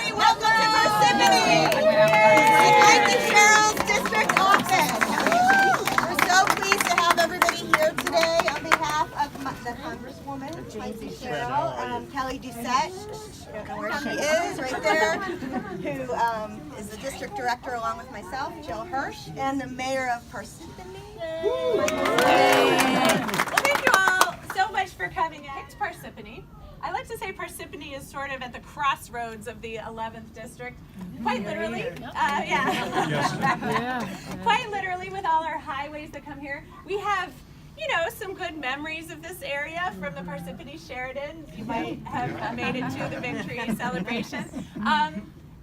everybody. Welcome to Parsippany. Mikie Sherrill's district office. We're so pleased to have everybody here today on behalf of the Congresswoman, Mikie Sherrill, Kelly Doucette, I don't know where she is, right there, who is the district director along with myself, Jill Hirsch, and the mayor of Parsippany. Well, thank you all so much for coming in. It's Parsippany. I like to say Parsippany is sort of at the crossroads of the 11th district, quite literally. Quite literally, with all our highways that come here. We have, some good memories of this area from the Parsippany Sheridan. You might have made it to the victory celebration.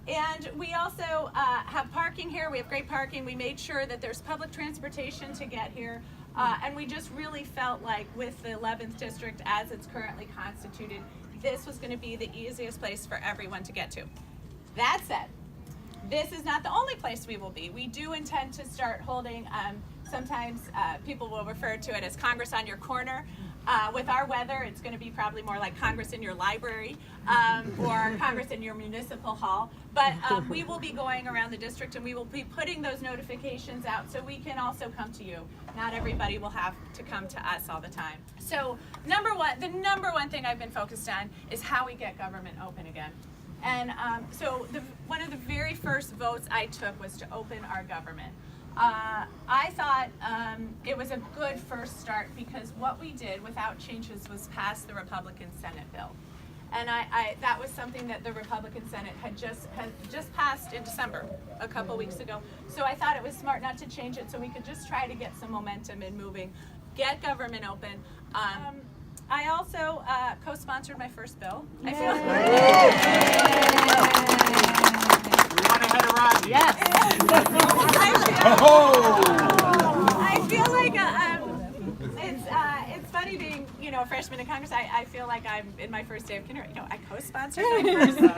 And we also have parking here. We have great parking. We made sure that there's public transportation to get here. And we just really felt like with the 11th district as it's currently constituted, this was going to be the easiest place for everyone to get to. That said, this is not the only place we will be. We do intend to start holding, sometimes people will refer to it as Congress on your corner. With our weather, it's going to be probably more like Congress in your library or Congress in your municipal hall. But we will be going around the district and we will be putting those notifications out so we can also come to you. Not everybody will have to come to us all the time. So the number one thing I've been focused on is how we get government open again. And so one of the very first votes I took was to open our government. I thought it was a good first start because what we did without changes was pass the Republican Senate bill. And that was something that the Republican Senate had just passed in December, a couple weeks ago. So I thought it was smart not to change it so we could just try to get some momentum in moving, get government open. I also co-sponsored my first bill. I feel like it's funny being a freshman in Congress. I feel like I'm in my first day of kindergarten. I co-sponsored my first bill,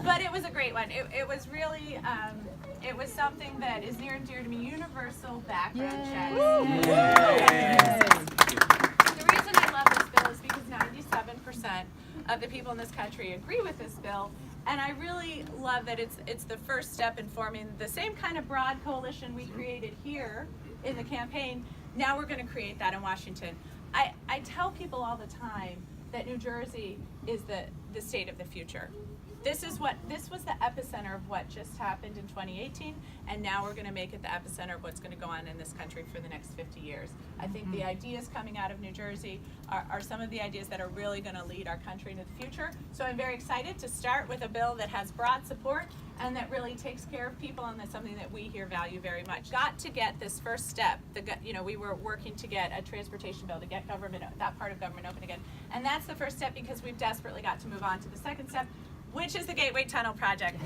but it was a great one. It was really it was something that is near and dear to me. Universal background checks. The reason I love this bill is because 97% of the people in this country agree with this bill. And I really love that it's the first step in forming the same kind of broad coalition we created here in the campaign. Now we're going to create that in Washington. I tell people all the time that New Jersey is the state of the future. This was the epicenter of what just happened in 2018, and now we're going to make it the epicenter of what's going to go on in this country for the next 50 years. I think the ideas coming out of New Jersey are some of the ideas that are really going to lead our country into the future. So I'm very excited to start with a bill that has broad support and that really takes care of people, and that's something that we here value very much. Got to get this first step. We were working to get a transportation bill to get that part of government open again, and that's the first step because we've desperately got to move on to the second step, which is the Gateway Tunnel project.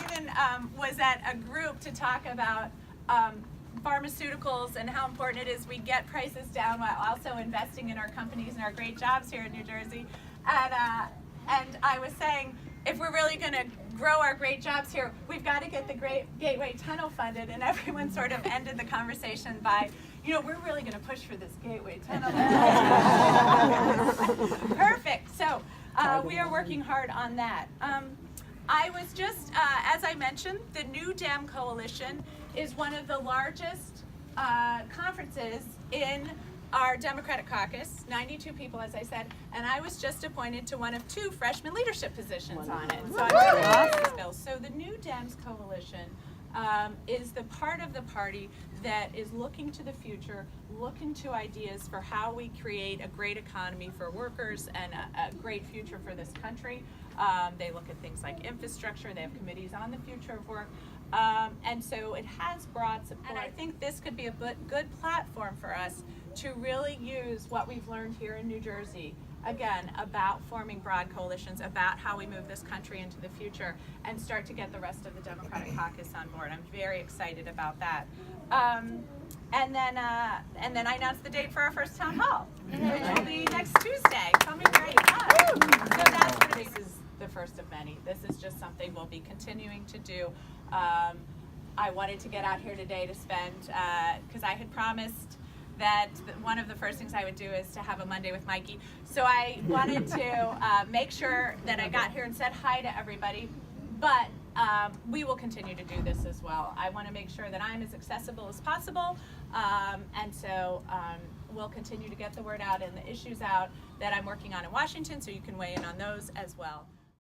Even was at a group to talk about pharmaceuticals and how important it is we get prices down while also investing in our companies and our great jobs here in New Jersey. And I was saying, if we're really going to grow our great jobs here, we've got to get the Gateway Tunnel funded. And everyone sort of ended the conversation by, we're really going to push for this Gateway Tunnel. Perfect. So we are working hard on that. I was just, as I mentioned, the New Dem Coalition is one of the largest conferences in our Democratic caucus, 92 people, as I said, and I was just appointed to one of 2 freshman leadership positions on it. So I'm really proud of this bill. So the New Dems Coalition is the part of the party that is looking to the future, looking to ideas for how we create a great economy for workers and a great future for this country. They look at things like infrastructure. They have committees on the future of work. And so it has broad support. And I think this could be a good platform for us to really use what we've learned here in New Jersey, again, about forming broad coalitions, about how we move this country into the future, and start to get the rest of the Democratic caucus on board. I'm very excited about that. And then I announced the date for our first town hall, which will be next Tuesday, coming right up. So that's what this is the first of many. This is just something we'll be continuing to do. I wanted to get out here today to spend, because I had promised that one of the first things I would do is to have a Monday with Mikie. So I wanted to make sure that I got here and said hi to everybody, but we will continue to do this as well. I want to make sure that I'm as accessible as possible, and so we'll continue to get the word out and the issues out that I'm working on in Washington, so you can weigh in on those as well.